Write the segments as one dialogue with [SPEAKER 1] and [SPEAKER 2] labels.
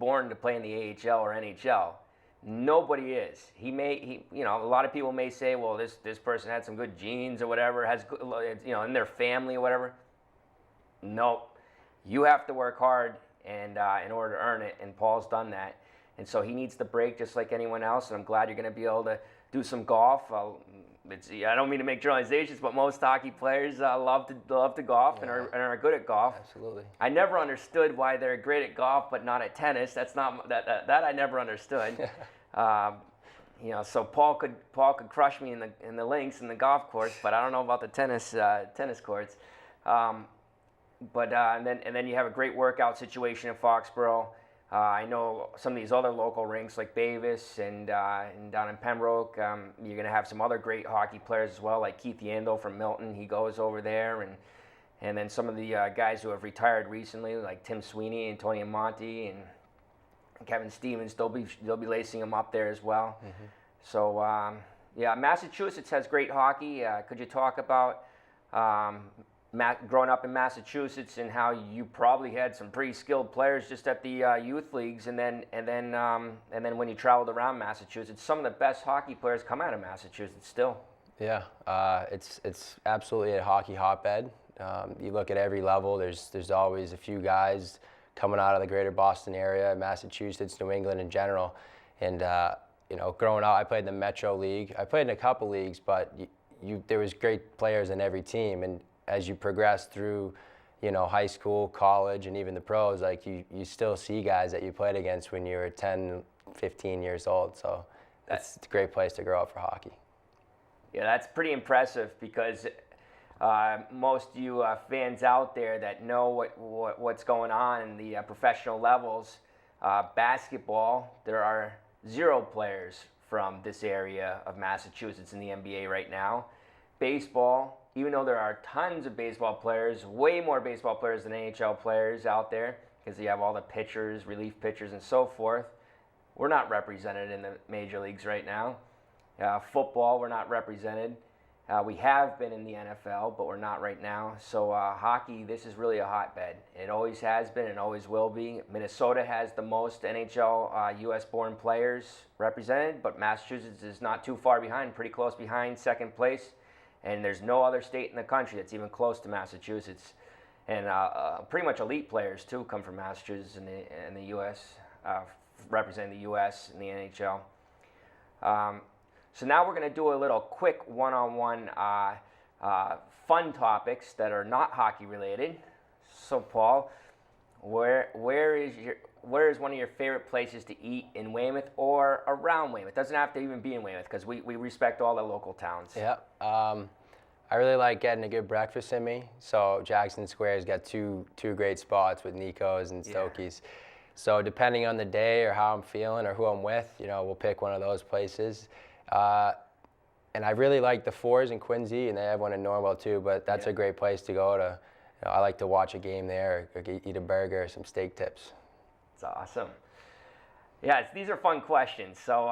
[SPEAKER 1] born to play in the AHL or NHL. Nobody is. You know, a lot of people may say, well, this person had some good genes or whatever, has, you know, in their family or whatever. Nope. You have to work hard and in order to earn it, and Paul's done that. And so he needs the break just like anyone else, and I'm glad you're going to be able to do some golf. I don't mean to make generalizations, but most hockey players love to golf and are good at golf.
[SPEAKER 2] Absolutely.
[SPEAKER 1] I never understood why they're great at golf but not at tennis. That's not that I never understood. You know, so Paul could crush me in the links and the golf course, but I don't know about the tennis courts. And then you have a great workout situation in Foxborough. I know some of these other local rinks like Davis and down in Pembroke. You're going to have some other great hockey players as well, like Keith Yandel from Milton. He goes over there, and then some of the guys who have retired recently, like Tim Sweeney and Tony Monty and Kevin Stevens. They'll be lacing them up there as well. Mm-hmm. So yeah, Massachusetts has great hockey. Could you talk about growing up in Massachusetts and how you probably had some pretty skilled players just at the youth leagues, and then when you traveled around Massachusetts, some of the best hockey players come out of Massachusetts still.
[SPEAKER 2] Yeah, it's absolutely a hockey hotbed. You look at every level. There's always a few guys coming out of the greater Boston area, Massachusetts, New England in general, and you know, growing up, I played in the Metro League. I played in a couple leagues, but there was great players in every team, and as you progress through, you know, high school, college, and even the pros, like you still see guys that you played against when you were 10, 15 years old. So it's a great place to grow up for hockey.
[SPEAKER 1] Yeah, that's pretty impressive because most of you fans out there that know what's going on in the professional levels, basketball, there are 0 players from this area of Massachusetts in the NBA right now. Baseball, even though there are tons of baseball players, way more baseball players than NHL players out there, because you have all the pitchers, relief pitchers, and so forth, we're not represented in the major leagues right now. Football, we're not represented. We have been in the NFL, but we're not right now. So hockey, this is really a hotbed. It always has been and always will be. Minnesota has the most NHL U.S.-born players represented, but Massachusetts is not too far behind, pretty close behind, second place. And there's no other state in the country that's even close to Massachusetts. And pretty much elite players, too, come from Massachusetts in the U.S., representing the U.S. in the NHL. So now we're going to do a little quick one-on-one fun topics that are not hockey-related. So, Paul, where is one of your favorite places to eat in Weymouth or around Weymouth? It doesn't have to even be in Weymouth because we respect all the local towns.
[SPEAKER 2] Yeah, I really like getting a good breakfast in me. So Jackson Square's got two great spots with Nico's and Stokey's. Yeah. So depending on the day or how I'm feeling or who I'm with, you know, we'll pick one of those places. And I really like the Fours in Quincy, and they have one in Norwell too. But that's a great place to go to. You know, I like to watch a game there, or eat a burger, or some steak tips.
[SPEAKER 1] It's awesome. Yeah, these are fun questions. So,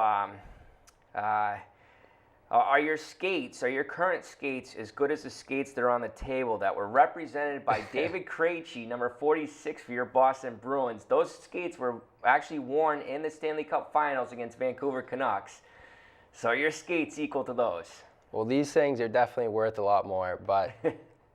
[SPEAKER 1] are your current skates as good as the skates that are on the table that were represented by David Krejci, number 46 for your Boston Bruins? Those skates were actually worn in the Stanley Cup Finals against Vancouver Canucks. So are your skates equal to those?
[SPEAKER 2] Well, these things are definitely worth a lot more, but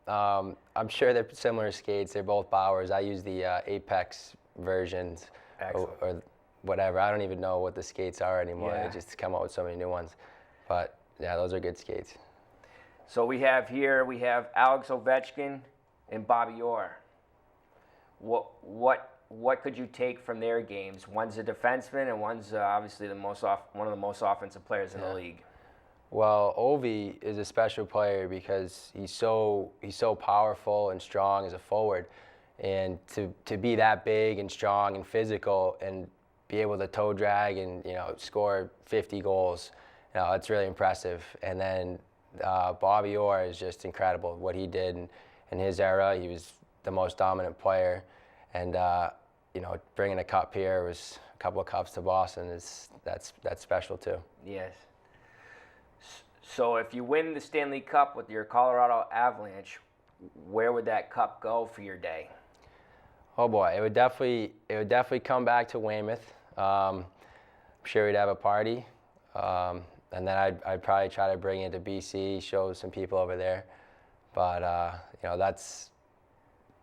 [SPEAKER 2] I'm sure they're similar skates. They're both Bauers. I use the Apex versions or whatever. I don't even know what the skates are anymore.
[SPEAKER 1] Yeah.
[SPEAKER 2] They just come out with so many new ones. But yeah, those are good skates.
[SPEAKER 1] So we have Alex Ovechkin and Bobby Orr. What could you take from their games? One's a defenseman and one's obviously one of the most offensive players in the league.
[SPEAKER 2] Well, Ovi is a special player because he's so powerful and strong as a forward, and to be that big and strong and physical and be able to toe drag and score 50 goals, it's really impressive. And then Bobby Orr is just incredible. What he did in his era, he was the most dominant player, and bringing a cup here was a couple of cups to Boston that's special too.
[SPEAKER 1] Yes. So if you win the Stanley Cup with your Colorado Avalanche, where would that cup go for your day?
[SPEAKER 2] Oh boy, it would definitely come back to Weymouth. I'm sure we'd have a party, and then I'd probably try to bring it to BC, show some people over there. But you know, that's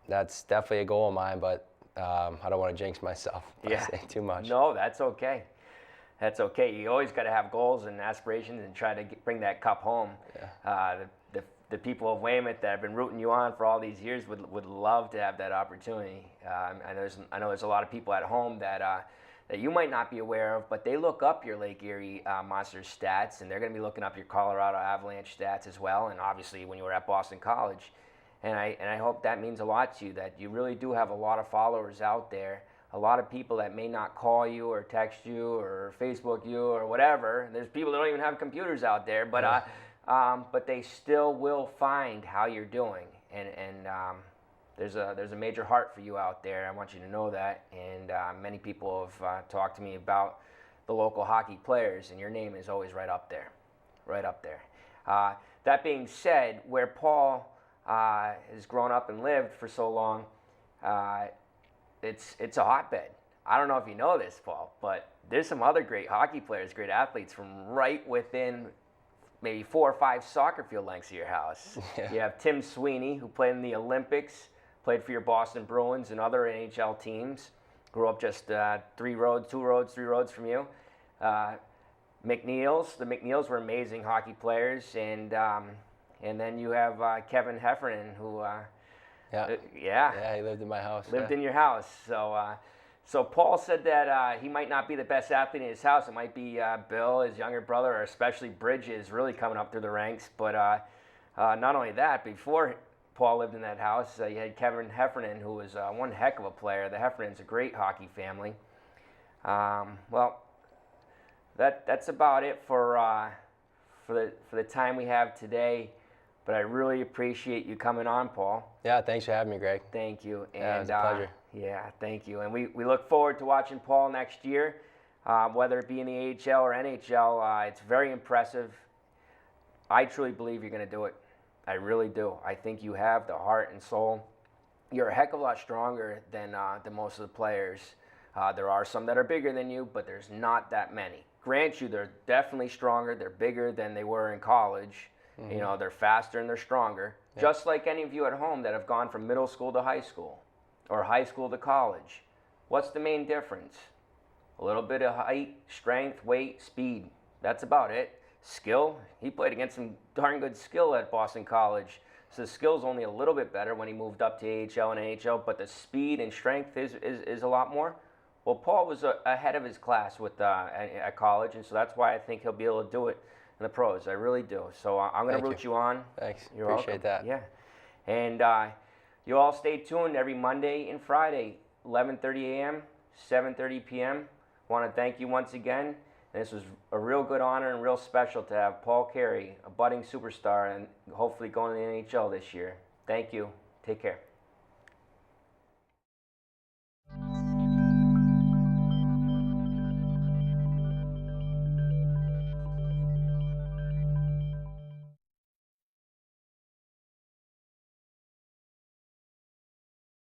[SPEAKER 2] definitely a goal of mine. But I don't want to jinx myself by saying too much.
[SPEAKER 1] No, that's okay. That's okay. You always got to have goals and aspirations and try to bring that cup home.
[SPEAKER 2] Yeah.
[SPEAKER 1] The people of Weymouth that have been rooting you on for all these years would love to have that opportunity. I know there's a lot of people at home that you might not be aware of, but they look up your Lake Erie Monsters stats, and they're going to be looking up your Colorado Avalanche stats as well, and obviously when you were at Boston College. And I hope that means a lot to you, that you really do have a lot of followers out there, a lot of people that may not call you or text you or Facebook you or whatever. There's people that don't even have computers out there, but they still will find how you're doing. And there's a major heart for you out there. I want you to know that. And many people have talked to me about the local hockey players, and your name is always right up there, right up there. That being said, where Paul has grown up and lived for so long, it's a hotbed. I don't know if you know this, Paul, but there's some other great hockey players, great athletes from right within maybe 4 or 5 soccer field lengths of your house.
[SPEAKER 2] Yeah.
[SPEAKER 1] You have Tim Sweeney, who played in the Olympics, played for your Boston Bruins and other NHL teams. Grew up just 3 roads from you. McNeils, the McNeils were amazing hockey players, and then you have Kevin Heffernan, who
[SPEAKER 2] Yeah, he lived in my house.
[SPEAKER 1] Lived in your house. So Paul said that he might not be the best athlete in his house. It might be Bill, his younger brother, or especially Bridges, really coming up through the ranks. But not only that, before Paul lived in that house, you had Kevin Heffernan, who was one heck of a player. The Heffernans, a great hockey family. Well, that's about it for the time we have today. But I really appreciate you coming on, Paul.
[SPEAKER 2] Yeah, thanks for having me, Greg.
[SPEAKER 1] Thank you. And,
[SPEAKER 2] yeah, it was a pleasure.
[SPEAKER 1] Yeah, thank you. And we look forward to watching Paul next year, whether it be in the AHL or NHL. It's very impressive. I truly believe you're going to do it. I really do. I think you have the heart and soul. You're a heck of a lot stronger than most of the players. There are some that are bigger than you, but there's not that many. Grant you, they're definitely stronger. They're bigger than they were in college. Mm-hmm. You know, they're faster and they're stronger. Yep. Just like any of you at home that have gone from middle school to high school or high school to college. What's the main difference? A little bit of height, strength, weight, speed. That's about it. Skill, he played against some darn good skill at Boston College. So the skill's only a little bit better when he moved up to AHL and NHL, but the speed and strength is a lot more. Well, Paul was ahead of his class at college, and so that's why I think he'll be able to do it in the pros. I really do. So I'm going to root you on.
[SPEAKER 2] Thanks.
[SPEAKER 1] You're
[SPEAKER 2] Appreciate
[SPEAKER 1] welcome.
[SPEAKER 2] that.
[SPEAKER 1] Yeah. And you all stay tuned every Monday and Friday, 11:30 a.m., 7:30 p.m. Want to thank you once again. And this was a real good honor and real special to have Paul Carey, a budding superstar, and hopefully going to the NHL this year. Thank you. Take care.